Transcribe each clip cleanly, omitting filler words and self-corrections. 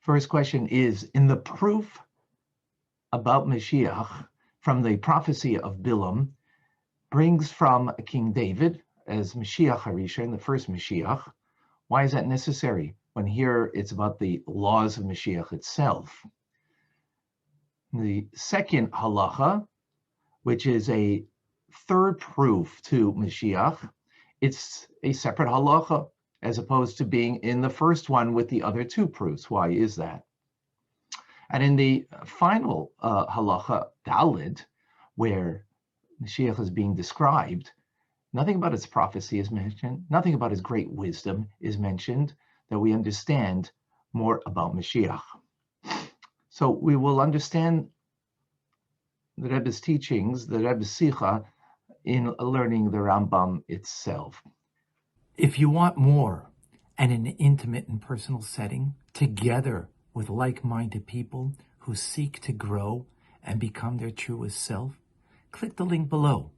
First question is, in the proof about Moshiach from the prophecy of Bilam, brings from King David as Moshiach Harishon, the first Moshiach. Why is that necessary when here it's about the laws of Moshiach itself? The second halacha, which is a third proof to Moshiach, it's a separate halacha as opposed to being in the first one with the other two proofs. Why is that? And in the final halacha, Dalid, where Mashiach is being described, nothing about his prophecy is mentioned, nothing about his great wisdom is mentioned, that we understand more about Mashiach. So we will understand the Rebbe's teachings, the Rebbe's Sicha, in learning the Rambam itself. If you want more and in an intimate and personal setting, together with like-minded people who seek to grow and become their truest self, click the link below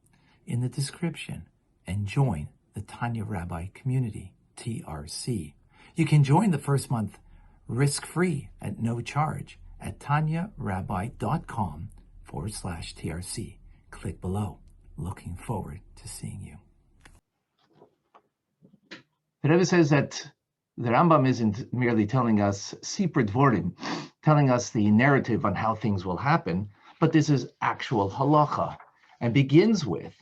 in the description and join the Tanya Rabbi community, TRC. You can join the first month risk-free at no charge at tanyarabbi.com/TRC. Click below. Looking forward to seeing you. The Rebbe says that the Rambam isn't merely telling us sipur dvorim, telling us the narrative on how things will happen, but this is actual halacha, and begins with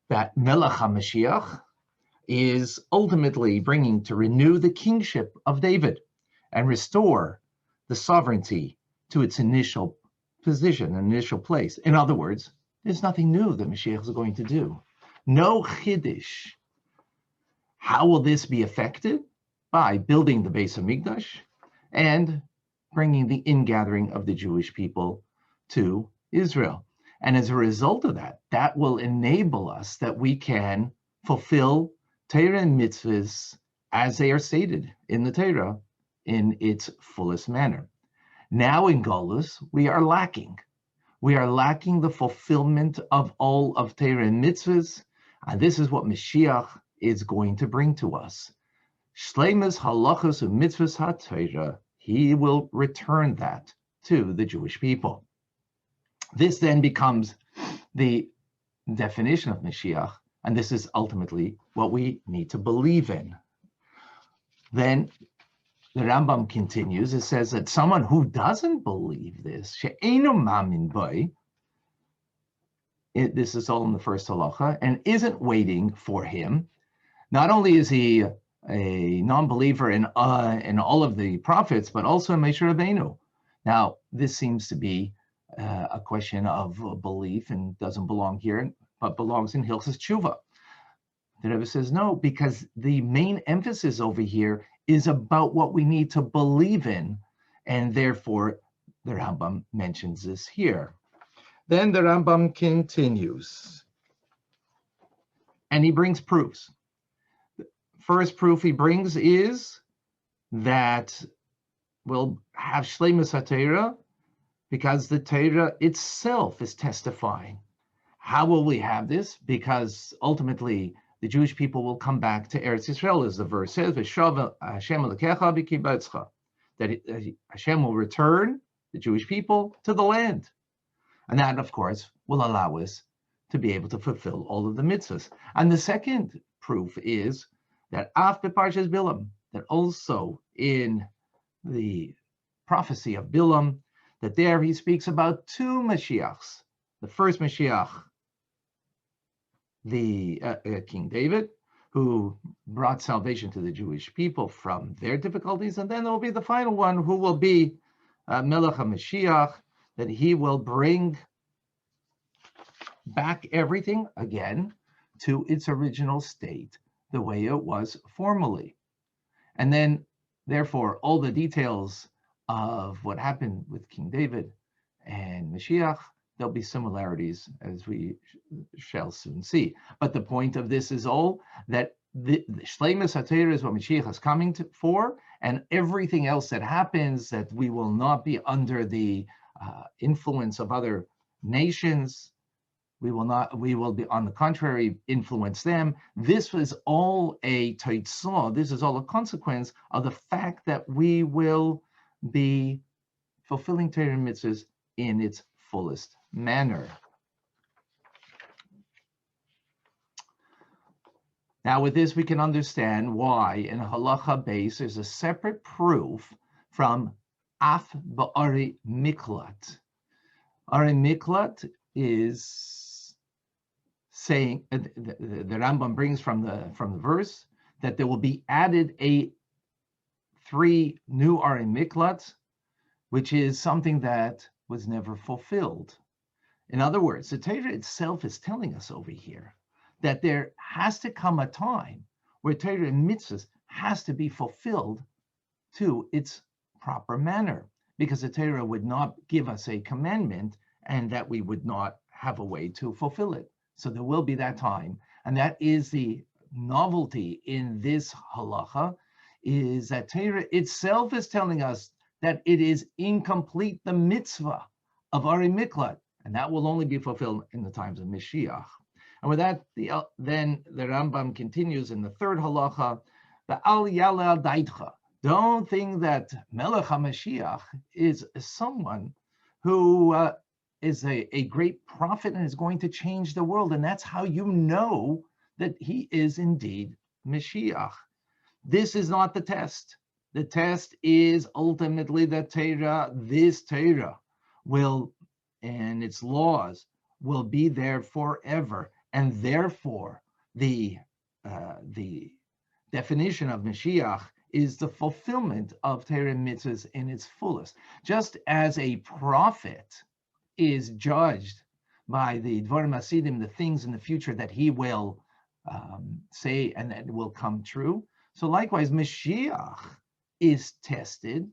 that Melech HaMashiach is ultimately bringing to renew the kingship of David and restore the sovereignty to its initial position, initial place. In other words, there's nothing new that Mashiach is going to do. No chiddush. How will this be affected? By building the Beis Hamikdash and bringing the ingathering of the Jewish people to Israel. And as a result of that, that will enable us that we can fulfill Torah and mitzvahs as they are stated in the Torah in its fullest manner. Now in Golus, we are lacking. We are lacking the fulfillment of all of Torah and mitzvahs, and this is what Mashiach is going to bring to us. Shleimus halachos u'mitzvahs ha'Torah. He will return that to the Jewish people. This then becomes the definition of Mashiach, and this is ultimately what we need to believe in. Then the Rambam continues. It says that someone who doesn't believe this, she'eino mamin boi, this is all in the first halacha, and isn't waiting for him. Not only is he a non-believer in all of the prophets, but also in Moshe Rabbeinu. Now, this seems to be a question of belief and doesn't belong here, but belongs in Hilchos Tshuva. The Rebbe says no, because the main emphasis over here is about what we need to believe in, and therefore the Rambam mentions this here. Then the Rambam continues, and he brings proofs. First proof he brings is that we'll have Shleimus HaTorah because the Torah itself is testifying. How will we have this? Because ultimately the Jewish people will come back to Eretz Yisrael, as the verse says, V'shov Hashem Elokecha b'kibbutzecha, that Hashem will return the Jewish people to the land. And that, of course, will allow us to be able to fulfill all of the mitzvahs. And the second proof is that Af B'Parshas Bilam, that also in the prophecy of Bilam, that there he speaks about two Mashiachs. The first Mashiach, the King David, who brought salvation to the Jewish people from their difficulties, and then there will be the final one, who will be Melech HaMashiach, that he will bring back everything again to its original state, the way it was formerly. And then, therefore, all the details of what happened with King David and Mashiach, there'll be similarities, as we shall soon see. But the point of this is all that the Shleimus HaTorah is what Mashiach is coming for, and everything else that happens, that we will not be under the influence of other nations. We will be, on the contrary, influence them. This was all a teitzah. This is all a consequence of the fact that we will be fulfilling Torah and mitzvahs in its fullest manner. Now, with this, we can understand why in halacha base there's a separate proof from af ba'ari miklat. Ari miklat is saying the Rambam brings from the verse that there will be added 3 new Ari miklat, which is something that was never fulfilled. In other words, the Torah itself is telling us over here that there has to come a time where Torah and mitzvahs has to be fulfilled to its proper manner, because the Torah would not give us a commandment and that we would not have a way to fulfill it. So there will be that time. And that is the novelty in this halacha, is that Torah itself is telling us that it is incomplete, the mitzvah of Ari Miklat, and that will only be fulfilled in the times of Moshiach. And with that, then the Rambam continues in the third halacha, the Al Yale Al Daitcha. Don't think that Melech HaMashiach is someone who is a great prophet and is going to change the world. And that's how you know that he is indeed Mashiach. This is not the test. The test is ultimately the Torah. This Torah will, and its laws will be there forever. And therefore, the definition of Mashiach is the fulfillment of Torah and mitzvahs in its fullest. Just as a prophet is judged by the Dvarim Hasidim, the things in the future that he will say and that will come true, so likewise Mashiach is tested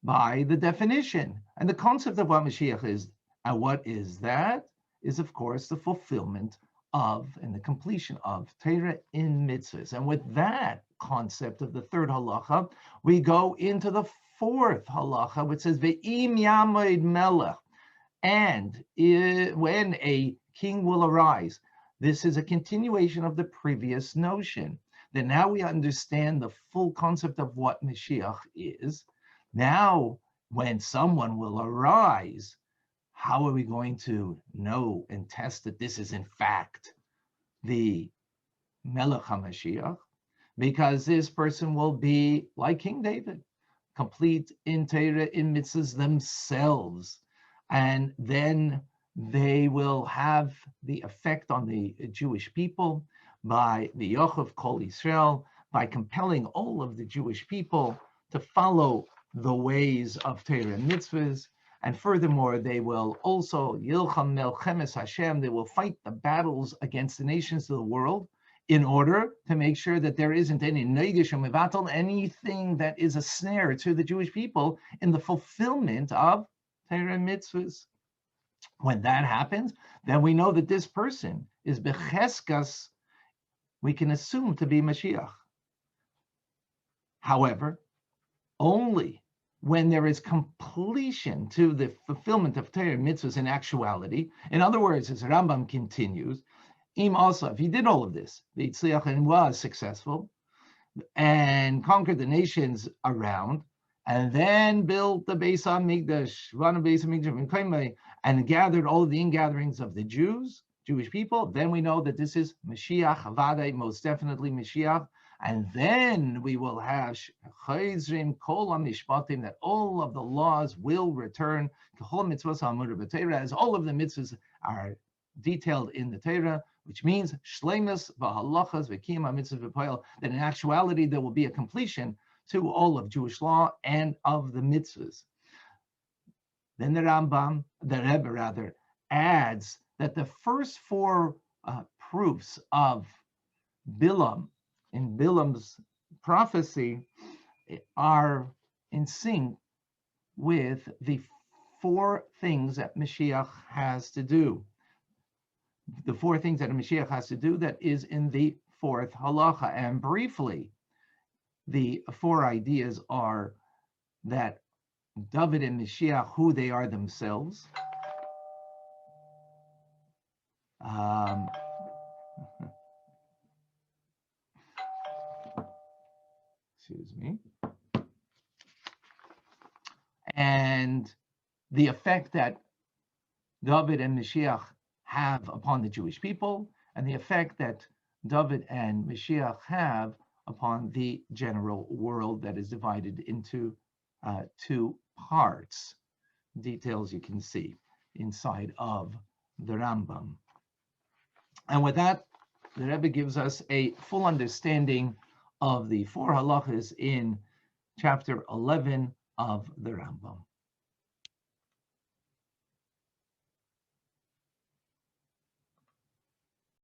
by the definition. And the concept of what Mashiach is, and what is that, is of course the fulfillment of and the completion of Torah in mitzvahs. And with that concept of the third halacha, we go into the fourth halacha, which says Ve'im yamoid melech, and when a king will arise. This is a continuation of the previous notion, that now we understand the full concept of what Mashiach is. Now, when someone will arise, how are we going to know and test that this is in fact the Melech HaMashiach? Because this person will be like King David, complete in Torah, in mitzvahs themselves. And then they will have the effect on the Jewish people by the Yochav Kol Yisrael, by compelling all of the Jewish people to follow the ways of Torah and mitzvahs. And furthermore, they will also, Yilcham Melchemes Hashem, they will fight the battles against the nations of the world in order to make sure that there isn't any negish or mevatel, anything that is a snare to the Jewish people in the fulfillment of Torah and mitzvahs. When that happens, then we know that this person is becheskas, we can assume to be Mashiach. However, only when there is completion to the fulfillment of Torah and mitzvahs in actuality. In other words, as Rambam continues, Im also, if he did all of this, the Yitzliach and was successful and conquered the nations around, and then built the Beis HaMikdash, run a Beis HaMikdash, and gathered all of the ingatherings of the Jewish people, then we know that this is Mashiach, Vadai, most definitely Mashiach. And then we will have Chayzrim Kol HaMishpatim, that all of the laws will return, as all of the mitzvahs are detailed in the Torah, which means Shleimus v'halachas v'kiyum ha'mitzvah v'poel, that in actuality there will be a completion to all of Jewish law and of the mitzvahs. Then the Rebbe rather, adds that the first 4 proofs of Bilam, in Bilam's prophecy, are in sync with the 4 things that Mashiach has to do. The 4 things that a Mashiach has to do, that is in the 4th halacha. And briefly, the 4 ideas are that David and Mashiach, who they are themselves. Excuse me. and the effect that David and Moshiach have upon the Jewish people, and the effect that David and Moshiach have upon the general world that is divided into two parts. Details you can see inside of the Rambam. And with that, the Rebbe gives us a full understanding of the four halachas in chapter 11 of the Rambam.